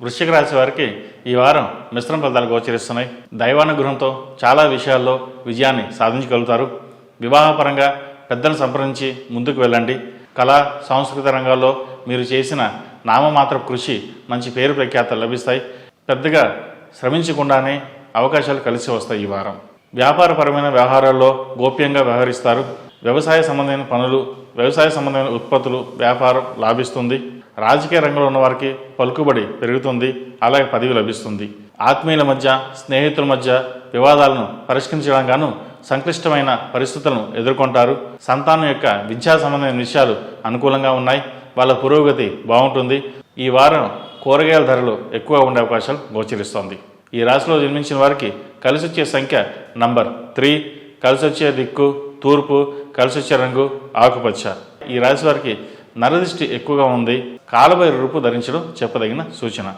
వృశ్చిక రాశి వారికి ఈ వారం మిశ్రమ ఫలితాలు గోచరిస్తున్నాయి. దైవానుగ్రహంతో చాలా విషయాల్లో విజయాన్ని సాధించగలుగుతారు. వివాహపరంగా పెద్దలను సంప్రదించి ముందుకు వెళ్ళండి. కళా సాంస్కృతిక రంగాల్లో మీరు చేసిన నామమాత్ర కృషి మంచి పేరు ప్రఖ్యాతలు లభిస్తాయి. పెద్దగా శ్రమించకుండానే అవకాశాలు కలిసి వస్తాయి. ఈ వారం వ్యాపారపరమైన వ్యవహారాల్లో గోప్యంగా వ్యవహరిస్తారు. వ్యవసాయ సంబంధమైన పనులు, వ్యవసాయ సంబంధమైన ఉత్పత్తులు, వ్యాపారం లాభిస్తుంది. రాజకీయ రంగంలో ఉన్న వారికి పలుకుబడి పెరుగుతుంది. అలాగే పదవి లభిస్తుంది. ఆత్మీయుల మధ్య, స్నేహితుల మధ్య వివాదాలను పరిష్కరించడం గాను సంక్లిష్టమైన పరిస్థితులను ఎదుర్కొంటారు. సంతానం యొక్క విద్యా సంబంధమైన విషయాలు అనుకూలంగా ఉన్నాయి. వాళ్ళ పురోగతి బాగుంటుంది. ఈ వారం కూరగాయల ధరలు ఎక్కువగా ఉండే అవకాశాలు గోచరిస్తోంది. ఈ రాశిలో జన్మించిన వారికి కలిసి వచ్చే సంఖ్య నంబర్ 3, కలిసి వచ్చే దిక్కు తూర్పు, కలిసి వచ్చే రంగు ఆకుపచ్చ. ఈ రాశి వారికి నరదృష్టి ఎక్కువగా ఉంది. కాలభైరవ రూపు ధరించడం చెప్పదగిన సూచన.